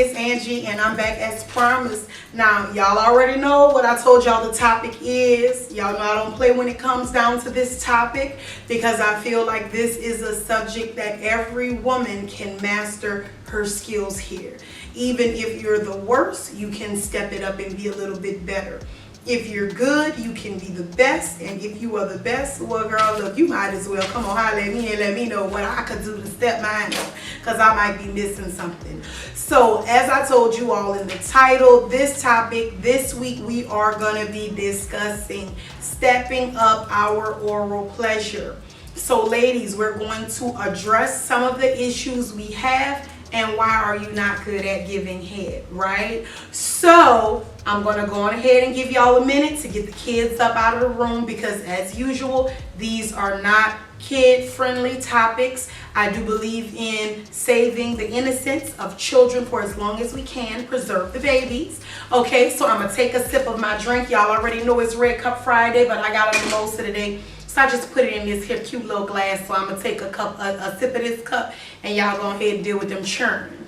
it's Angie, and I'm back as promised. Now, y'all already know what I told y'all the topic is. Y'all know I don't play when it comes down to this topic, because I feel like this is a subject that every woman can master her skills here. Even if you're the worst, you can step it up and be a little bit better. If you're good, you can be the best. And if you are the best, well, girl, look, you might as well come on, holler at me and let me know what I could do to step mine up, because I might be missing something. So, as I told you all in the title, this topic, this week, we are going to be discussing stepping up our oral pleasure. So, ladies, we're going to address some of the issues we have. And why are you not good at giving head, right? So I'm going to go on ahead and give y'all a minute to get the kids up out of the room, because as usual, these are not kid-friendly topics. I do believe in saving the innocence of children for as long as we can, preserve the babies. Okay, so I'm going to take a sip of my drink. Y'all already know it's Red Cup Friday, but I got a mimosa today. So I just put it in this here cute little glass. So I'm going to take a sip of this cup, and y'all go ahead and deal with them churn.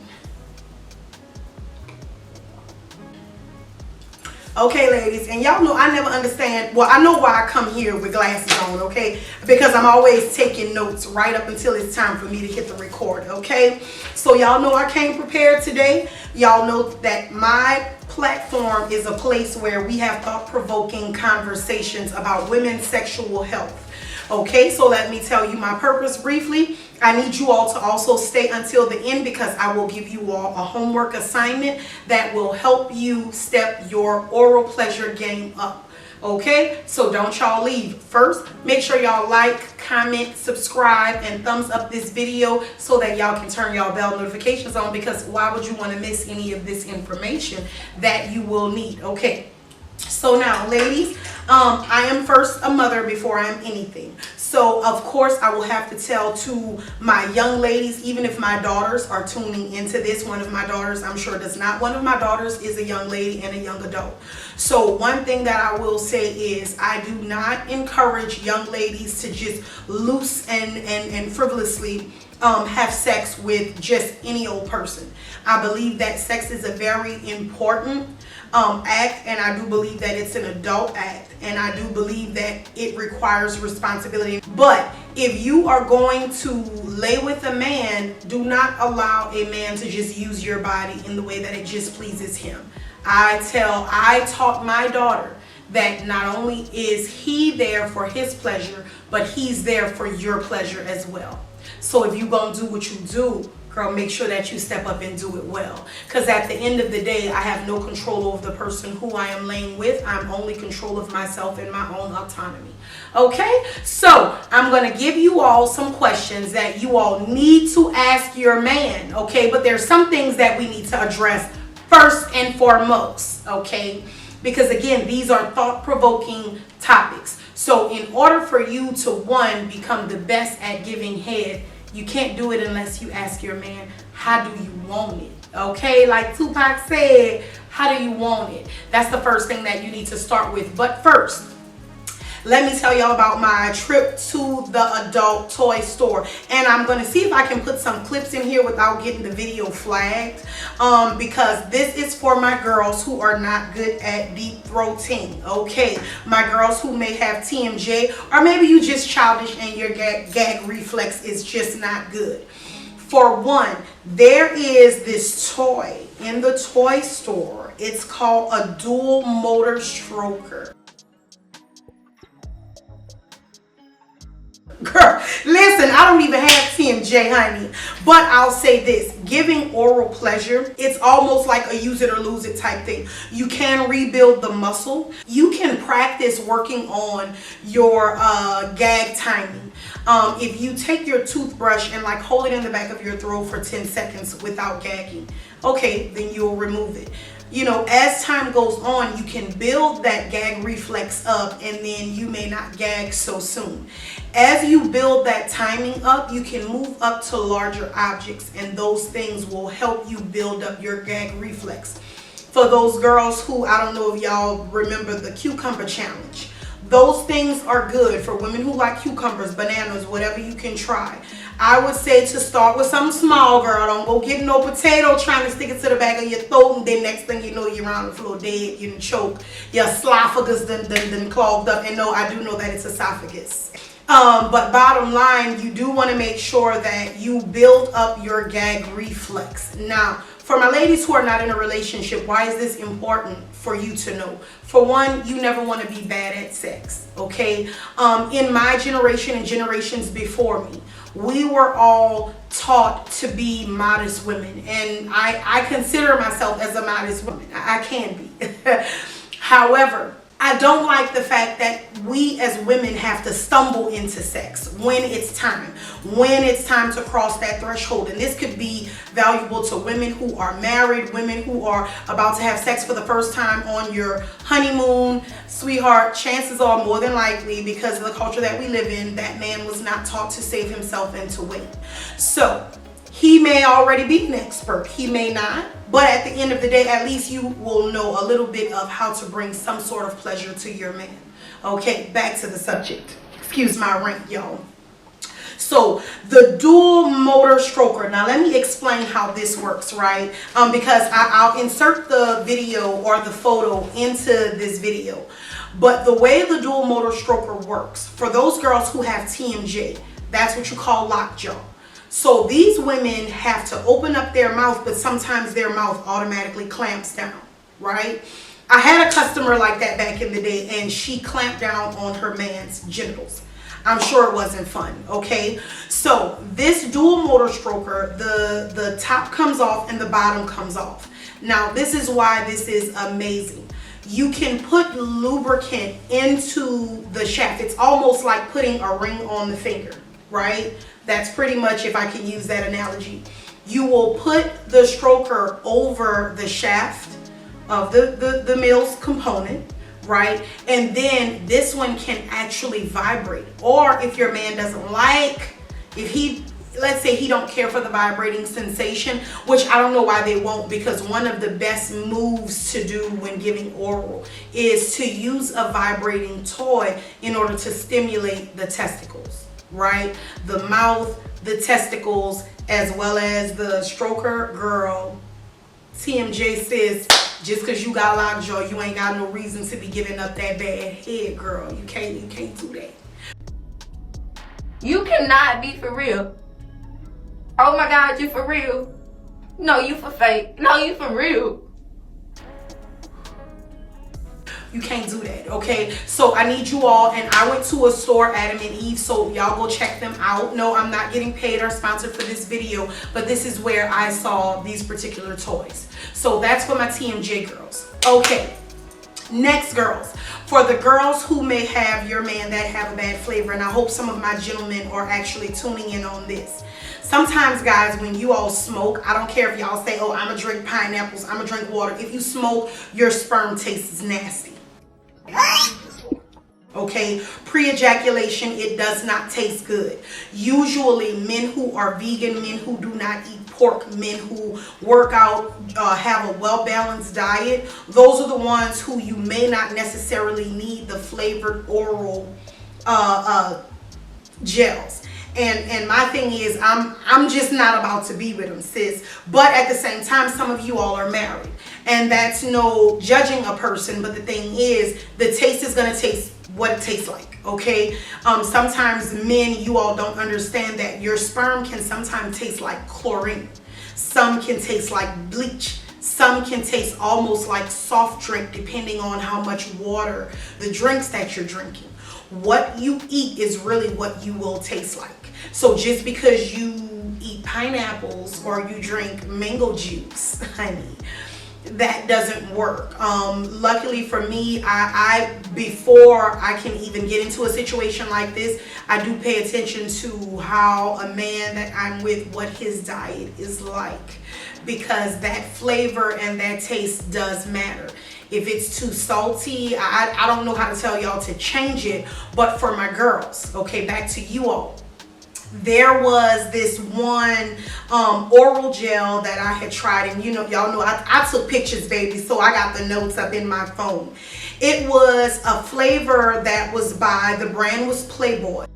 Okay, ladies, and y'all know I never understand. Well, I know why I come here with glasses on, okay? Because I'm always taking notes right up until it's time for me to hit the record, okay? So y'all know I came prepared today. Y'all know that my platform is a place where we have thought-provoking conversations about women's sexual health. Okay, so let me tell you my purpose briefly. I need you all to also stay until the end, because I will give you all a homework assignment that will help you step your oral pleasure game up. Okay, so don't y'all leave. First, make sure y'all like, comment, subscribe, and thumbs up this video so that y'all can turn y'all bell notifications on, because why would you want to miss any of this information that you will need? Okay, so now, ladies, I am first a mother before I am anything. So, of course, I will have to tell to my young ladies, even if my daughters are tuning into this. One of my daughters, I'm sure does not. One of my daughters is a young lady and a young adult. So one thing that I will say is I do not encourage young ladies to just loose and frivolously have sex with just any old person. I believe that sex is a very important act, and I do believe that it's an adult act, and I do believe that it requires responsibility. But if you are going to lay with a man, do not allow a man to just use your body in the way that it just pleases him. I taught my daughter that not only is he there for his pleasure, but he's there for your pleasure as well. So if you're going to do what you do, girl, make sure that you step up and do it well. Because at the end of the day, I have no control over the person who I am laying with. I'm only control of myself and my own autonomy. Okay? So I'm going to give you all some questions that you all need to ask your man. Okay? But there's some things that we need to address first and foremost. Okay? Because again, these are thought-provoking topics. So in order for you to, one, become the best at giving head, you can't do it unless you ask your man, how do you want it? Okay, like Tupac said, how do you want it? That's the first thing that you need to start with. But first, let me tell y'all about my trip to the adult toy store. And I'm going to see if I can put some clips in here without getting the video flagged. Because this is for my girls who are not good at deep throating. Okay, my girls who may have TMJ, or maybe you just childish and your gag reflex is just not good. For one, there is this toy in the toy store. It's called a dual motor stroker. Girl, listen, I don't even have TMJ, honey. But I'll say this, giving oral pleasure, it's almost like a use it or lose it type thing. You can rebuild the muscle. You can practice working on your gag timing. If you take your toothbrush and like hold it in the back of your throat for 10 seconds without gagging, okay, then you'll remove it. You know, as time goes on, you can build that gag reflex up, and then you may not gag so soon. As you build that timing up, you can move up to larger objects, and those things will help you build up your gag reflex. For those girls who, I don't know if y'all remember the cucumber challenge. Those things are good for women who like cucumbers, bananas, whatever you can try. I would say to start with something small, girl. Don't go get no potato trying to stick it to the back of your throat, and then next thing you know, you're on the floor dead, you done choke. Your esophagus done clogged up. And no, I do know that it's esophagus. But bottom line, you do want to make sure that you build up your gag reflex. Now, for my ladies who are not in a relationship, why is this important for you to know? For one, you never want to be bad at sex, okay? In my generation and generations before me, we were all taught to be modest women. And I consider myself as a modest woman. I can be. However, I don't like the fact that we as women have to stumble into sex when it's time to cross that threshold. And this could be valuable to women who are married, women who are about to have sex for the first time on your honeymoon. Sweetheart, chances are more than likely, because of the culture that we live in, that man was not taught to save himself and to wait. So he may already be an expert, he may not, but at the end of the day, at least you will know a little bit of how to bring some sort of pleasure to your man. Okay, back to the subject. Excuse my rant, y'all. So the dual motor stroker. Now let me explain how this works, right? Because I'll insert the video or the photo into this video. But the way the dual motor stroker works, for those girls who have TMJ, that's what you call lockjaw. So these women have to open up their mouth, but sometimes their mouth automatically clamps down, right? I had a customer like that back in the day, and she clamped down on her man's genitals. I'm sure it wasn't fun, okay? So this dual motor stroker, the top comes off and the bottom comes off. Now this is why this is amazing. You can put lubricant into the shaft. It's almost like putting a ring on the finger, right? That's pretty much, if I can use that analogy. You will put the stroker over the shaft of the male's component, right? And then this one can actually vibrate. Or if your man doesn't like, let's say he don't care for the vibrating sensation, which I don't know why they won't, because one of the best moves to do when giving oral is to use a vibrating toy in order to stimulate the testicles, right? The mouth, the testicles, as well as the stroker. Girl, TMJ says, just because you got lockjaw, you ain't got no reason to be giving up that bad head, girl. You can't do that. You cannot be for real. Oh my God, you for real? No, you for fake. No, you for real. You can't do that, okay? So I need you all, and I went to a store, Adam and Eve, so y'all go check them out. No, I'm not getting paid or sponsored for this video, but this is where I saw these particular toys. So that's for my TMJ girls. Okay, next, girls. For the girls who may have your man that have a bad flavor, and I hope some of my gentlemen are actually tuning in on this. Sometimes, guys, when you all smoke, I don't care if y'all say, oh, I'm gonna drink pineapples, I'm gonna drink water. If you smoke, your sperm tastes nasty. Okay, pre-ejaculation, it does not taste good. Usually men who are vegan, men who do not eat pork, men who work out, have a well-balanced diet, those are the ones who you may not necessarily need the flavored oral gels. And my thing is, I'm just not about to be with them, sis. But at the same time, some of you all are married, and that's no judging a person. But the thing is, the taste is gonna taste what it tastes like, okay? Sometimes men, you all don't understand that your sperm can sometimes taste like chlorine. Some can taste like bleach. Some can taste almost like soft drink, depending on how much water, the drinks that you're drinking. What you eat is really what you will taste like. So just because you eat pineapples or you drink mango juice, honey, that doesn't work. Luckily for me, I before I can even get into a situation like this, I do pay attention to how a man that I'm with, what his diet is like, because that flavor and that taste does matter. If it's too salty, I don't know how to tell y'all to change it. But for my girls, okay, back to you all. There was this one oral gel that I had tried, and y'all know I took pictures, baby, so I got the notes up in my phone. It was a flavor that was by, the brand was Playboy.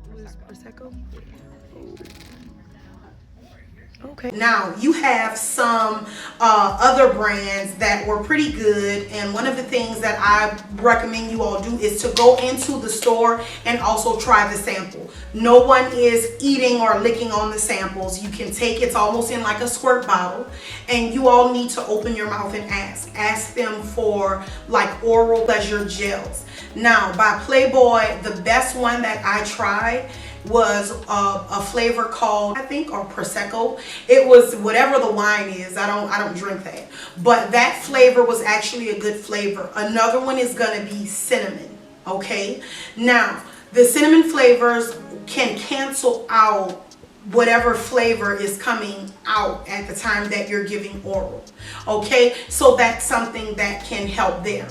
Okay. Now you have some other brands that were pretty good, and one of the things that I recommend you all do is to go into the store and also try the sample. No one is eating or licking on the samples. You can take it's almost in like a squirt bottle, and you all need to open your mouth and ask them for like oral pleasure gels. Now by Playboy, the best one that I tried was a flavor called, I think, or Prosecco. It was whatever the wine is. I don't drink that, but that flavor was actually a good flavor. Another one is gonna be cinnamon. Okay, now the cinnamon flavors can cancel out whatever flavor is coming out at the time that you're giving oral. Okay, so that's something that can help there.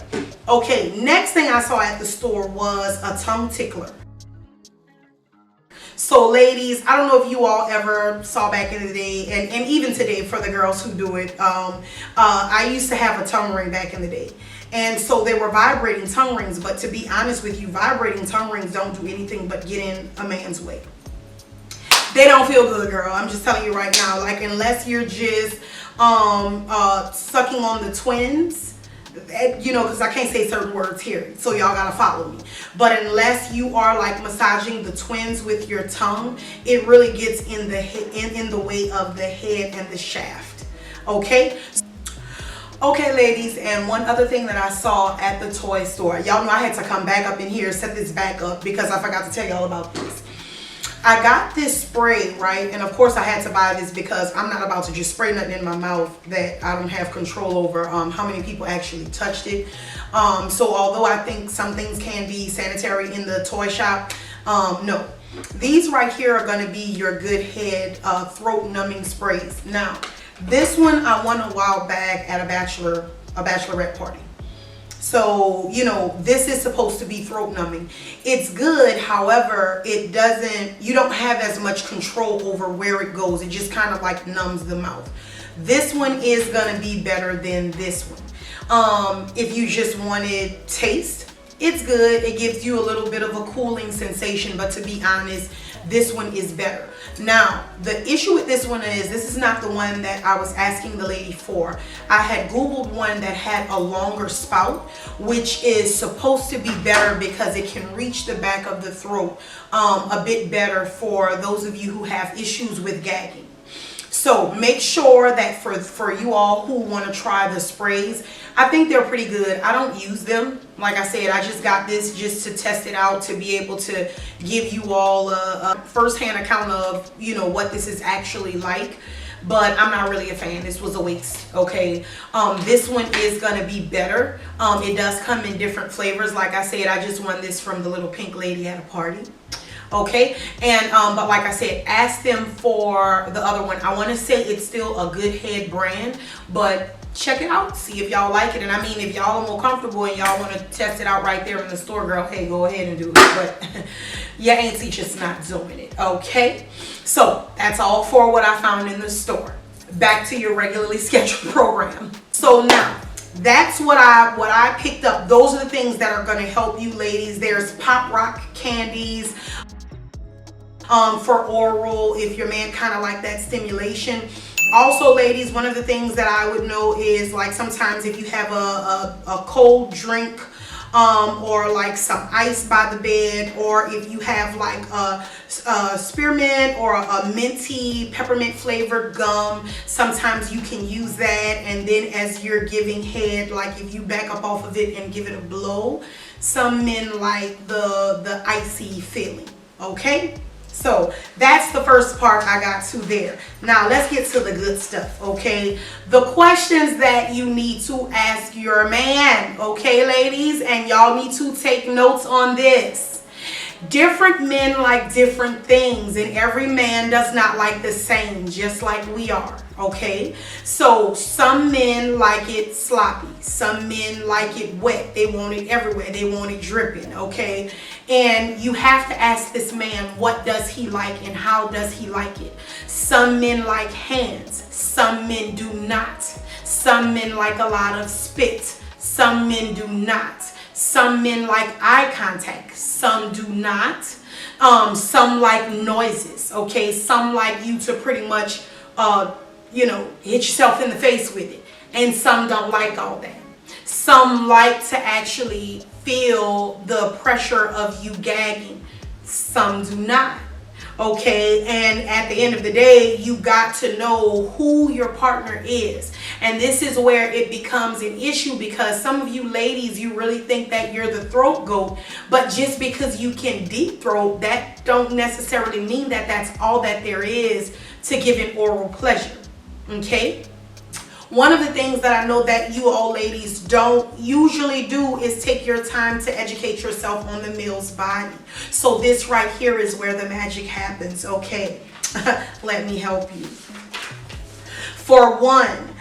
Okay, next thing I saw at the store was a tongue tickler. So ladies, I don't know if you all ever saw back in the day, and even today for the girls who do it, I used to have a tongue ring back in the day. And so they were vibrating tongue rings, but to be honest with you, vibrating tongue rings don't do anything but get in a man's way. They don't feel good, girl. I'm just telling you right now, like unless you're just sucking on the twins, you know, because I can't say certain words here, so y'all gotta follow me. But unless you are like massaging the twins with your tongue, it really gets in the way of the head and the shaft. Okay. Okay, ladies, and one other thing that I saw at the toy store. Y'all know I had to come back up in here, set this back up because I forgot to tell y'all about this. I got this spray, right? And of course I had to buy this because I'm not about to just spray nothing in my mouth that I don't have control over how many people actually touched it. So although I think some things can be sanitary in the toy shop, no. These right here are going to be your good head throat numbing sprays. Now, this one I won a while back at a bachelorette party. So, you know, this is supposed to be throat numbing. It's good, however, you don't have as much control over where it goes. It just kind of like numbs the mouth. This one is going to be better than this one. If you just wanted taste, it's good. It gives you a little bit of a cooling sensation, but to be honest, this one is better. Now, the issue with this one is this is not the one that I was asking the lady for. I had Googled one that had a longer spout, which is supposed to be better because it can reach the back of the throat a bit better for those of you who have issues with gagging. So make sure that for you all who want to try the sprays, I think they're pretty good. I don't use them. Like I said, I just got this just to test it out, to be able to give you all a first-hand account of, you know, what this is actually like. But I'm not really a fan. This was a waste. Okay, this one is gonna be better. It does come in different flavors. Like I said, I just won this from the little pink lady at a party. Okay, and but like I said, ask them for the other one. I want to say it's still a good head brand, but check it out, see if y'all like it. And I mean, if y'all are more comfortable and y'all want to test it out right there in the store, girl, hey, go ahead and do it. But you ain't just not doing it. Okay, so that's all for what I found in the store. Back to your regularly scheduled program. So now, that's what I picked up. Those are the things that are going to help you, ladies. There's Pop Rock candies for oral if your man kind of like that stimulation. Also, ladies, one of the things that I would know is like sometimes if you have a cold drink or like some ice by the bed, or if you have like a spearmint or a minty peppermint flavored gum, sometimes you can use that. And then as you're giving head, like if you back up off of it and give it a blow, some men like the icy feeling. Okay, so that's the first part I got to there. Now let's get to the good stuff. Okay, the questions that you need to ask your man. Okay, ladies, and y'all need to take notes on this. Different men like different things, and every man does not like the same, just like we are. Okay, so some men like it sloppy, some men like it wet, they want it everywhere, they want it dripping. Okay, and you have to ask this man, what does he like and how does he like it? Some men like hands, some men do not. Some men like a lot of spit, some men do not. Some men like eye contact, some do not. Some like noises. Okay, some like you to pretty much hit yourself in the face with it. And some don't like all that. Some like to actually feel the pressure of you gagging. Some do not. Okay, and at the end of the day, you got to know who your partner is. And this is where it becomes an issue, because some of you ladies, you really think that you're the throat goat, but just because you can deep throat, that don't necessarily mean that that's all that there is to giving oral pleasure. Okay, one of the things that I know that you all ladies don't usually do is take your time to educate yourself on the male's body. So this right here is where the magic happens. Okay, let me help you. For one,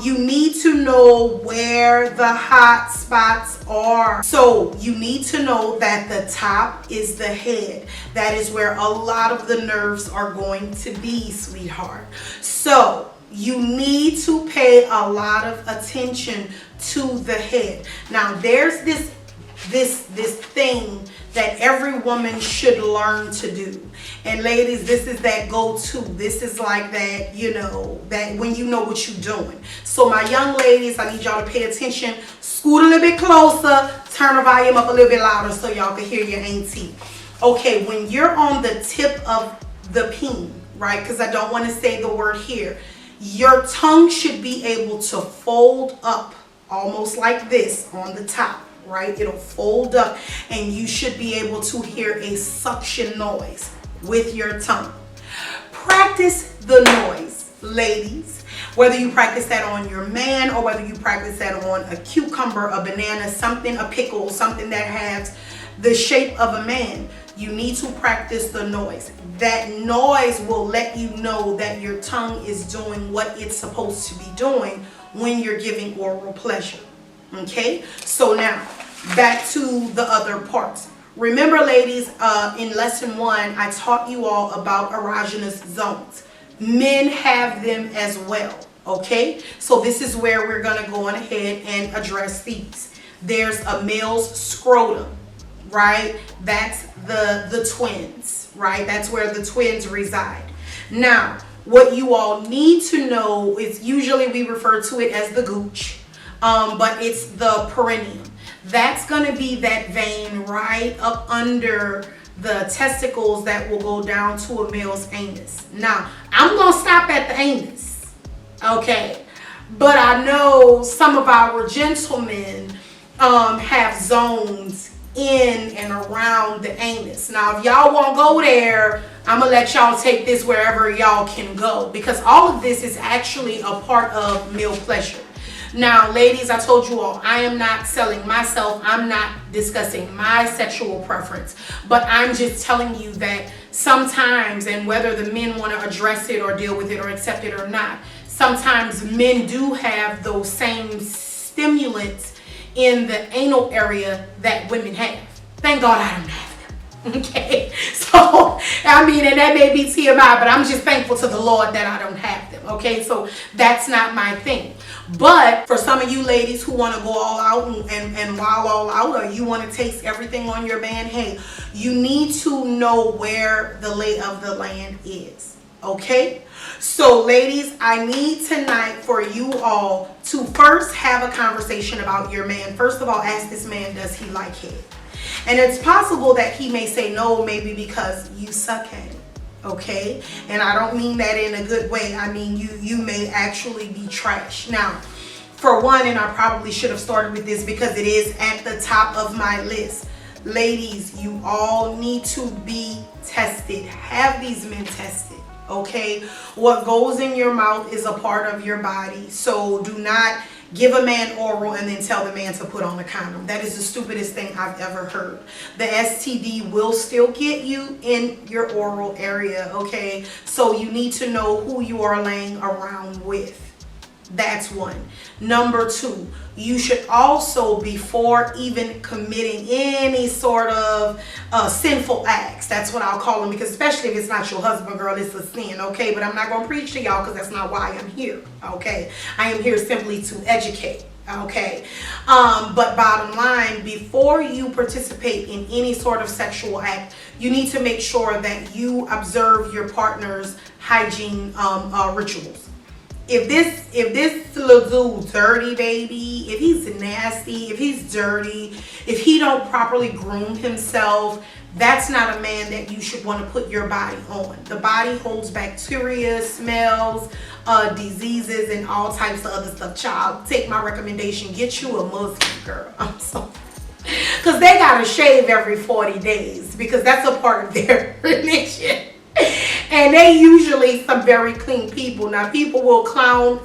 you need to know where the hot spots are. So you need to know that the top is the head. That is where a lot of the nerves are going to be, sweetheart. So you need to pay a lot of attention to the head. Now there's this thing that every woman should learn to do. And ladies, this is that go-to. This is like that, that when you know what you're doing. So my young ladies, I need y'all to pay attention. Scoot a little bit closer. Turn the volume up a little bit louder so y'all can hear your auntie. Okay, when you're on the tip of the peen, right? Because I don't want to say the word here. Your tongue should be able to fold up almost like this on the top, right? It'll fold up and you should be able to hear a suction noise with your tongue. Practice the noise, ladies. Whether you practice that on your man or whether you practice that on a cucumber, a banana, something, a pickle, something that has the shape of a man, you need to practice the noise. That noise will let you know that your tongue is doing what it's supposed to be doing when you're giving oral pleasure. Okay, so now back to the other parts. Remember, ladies, in lesson 1, I taught you all about erogenous zones. Men have them as well. Okay, so this is where we're going to go on ahead and address these. There's a male's scrotum, right? That's the twins, right? That's where the twins reside. Now, what you all need to know is usually we refer to it as the gooch, but it's the perineum. That's going to be that vein right up under the testicles that will go down to a male's anus. Now, I'm going to stop at the anus, okay? But I know some of our gentlemen have zones in and around the anus. Now, if y'all won't go there, I'm gonna let y'all take this wherever y'all can go, because all of this is actually a part of male pleasure. Now, ladies, I told you all, I am not selling myself. I'm not discussing my sexual preference, but I'm just telling you that sometimes, and whether the men want to address it or deal with it or accept it or not, sometimes men do have those same stimulants in the anal area that women have. Thank God I don't have them. Okay, so I mean, and that may be TMI, but I'm just thankful to the Lord that I don't have them. Okay, so that's not my thing. But for some of you ladies who want to go all out and wild all out, or you want to taste everything on your man, hey, you need to know where the lay of the land is. Okay, so ladies, I need tonight for you all to first have a conversation about your man. First of all, ask this man, does he like head? And it's possible that he may say no, maybe because you suck at it. Okay, and I don't mean that in a good way. I mean you may actually be trash. Now, for one, and I probably should have started with this because it is at the top of my list. Ladies, you all need to be tested. Have these men tested. Okay, what goes in your mouth is a part of your body, so do not give a man oral and then tell the man to put on a condom. That is the stupidest thing I've ever heard. The STD will still get you in your oral area, okay? So you need to know who you are laying around with. That's one. Number two, you should also, before even committing any sort of sinful acts, that's what I'll call them, because especially if it's not your husband, girl, it's a sin, okay? But I'm not going to preach to y'all because that's not why I'm here, okay? I am here simply to educate, Okay, but bottom line, before you participate in any sort of sexual act, you need to make sure that you observe your partner's hygiene rituals. If this little dude dirty, baby, if he's nasty, if he's dirty, if he don't properly groom himself, that's not a man that you should want to put your body on. The body holds bacteria, smells, diseases, and all types of other stuff. Child, take my recommendation. Get you a Muslim, girl. I'm so, because they gotta shave every 40 days because that's a part of their religion. And they usually some very clean people. Now people will clown,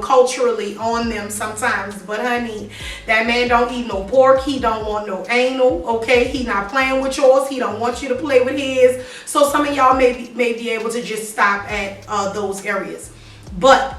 culturally on them sometimes, but honey, that man don't eat no pork. He don't want no anal. Okay, he not playing with yours. He don't want you to play with his. So some of y'all may be able to just stop at those areas. But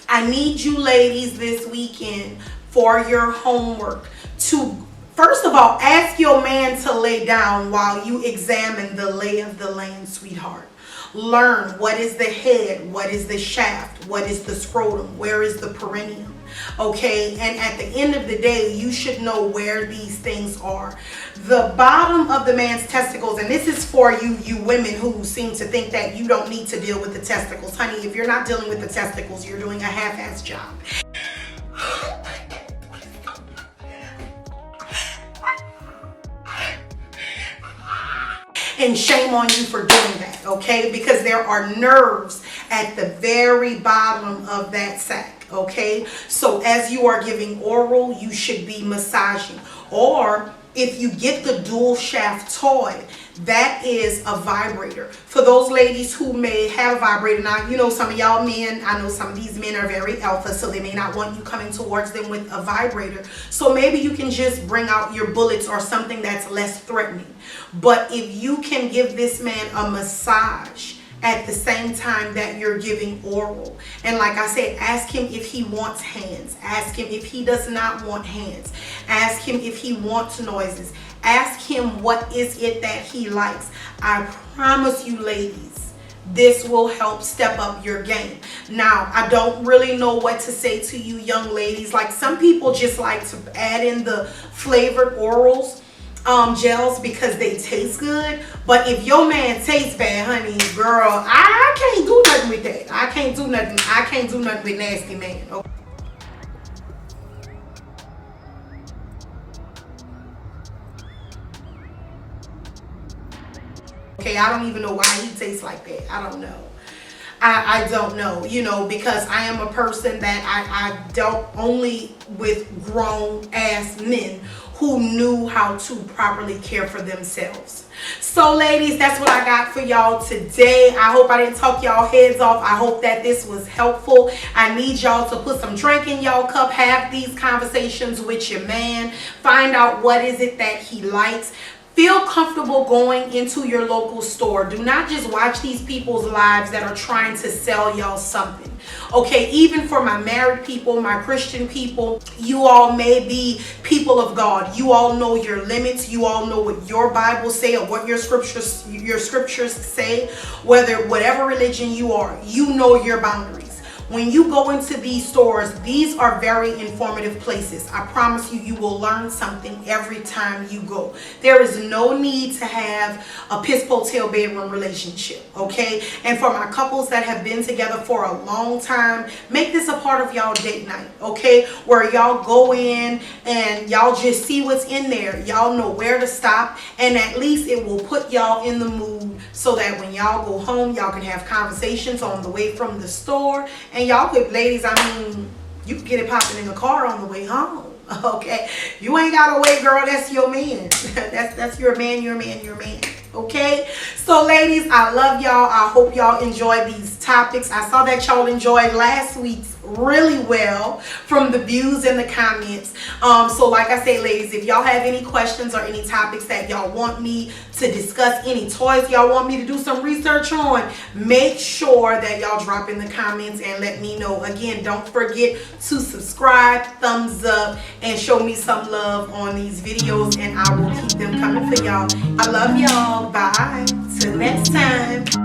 I need you ladies this weekend for your homework to, first of all, ask your man to lay down while you examine the lay of the land, sweetheart. Learn what is the head, what is the shaft, what is the scrotum, where is the perineum, okay? And at the end of the day, you should know where these things are. The bottom of the man's testicles, and this is for you women who seem to think that you don't need to deal with the testicles. Honey, if you're not dealing with the testicles, you're doing a half-ass job. And shame on you for doing that, okay? Because there are nerves at the very bottom of that sac, okay? So as you are giving oral, you should be massaging. Or if you get the dual shaft toy, that is a vibrator. For those ladies who may have a vibrator, now, some of y'all men, I know some of these men are very alpha, so they may not want you coming towards them with a vibrator. So maybe you can just bring out your bullets or something that's less threatening. But if you can give this man a massage at the same time that you're giving oral, and like I said, ask him if he wants hands, ask him if he does not want hands, ask him if he wants noises, ask him what is it that he likes. I promise you ladies, this will help step up your game. Now, I don't really know what to say to you young ladies. Like, some people just like to add in the flavored orals, gels, because they taste good. But if your man tastes bad, honey, girl, I can't do nothing with that. I can't do nothing with nasty man. Okay? Okay, I don't even know why he tastes like that. I don't know. I don't know, because I am a person that I dealt only with grown ass men who knew how to properly care for themselves. So ladies, that's what I got for y'all today. I hope I didn't talk y'all heads off. I hope that this was helpful. I need y'all to put some drink in y'all cup, have these conversations with your man, find out what is it that he likes. Feel comfortable going into your local store. Do not just watch these people's lives that are trying to sell y'all something. Okay, even for my married people, my Christian people, you all may be people of God. You all know your limits. You all know what your Bible say or what your scriptures say. Whatever religion you are, you know your boundaries. When you go into these stores, these are very informative places. I promise you, you will learn something every time you go. There is no need to have a piss tail bedroom relationship, okay? And for my couples that have been together for a long time, make this a part of y'all date night, okay? Where y'all go in and y'all just see what's in there. Y'all know where to stop, and at least it will put y'all in the mood so that when y'all go home, y'all can have conversations on the way from the store. And y'all could, ladies, you can get it popping in the car on the way home. Okay, you ain't gotta wait, girl. That's your man. that's your man. Okay, so ladies, I love y'all. I hope y'all enjoy these topics. I saw that y'all enjoyed last week's really well from the views and the comments. So like I say, ladies, if y'all have any questions or any topics that y'all want me to discuss, any toys y'all want me to do some research on, make sure that y'all drop in the comments and let me know. Again, don't forget to subscribe, thumbs up, and show me some love on these videos, and I will keep them coming for y'all. I love y'all. Bye. Till next time.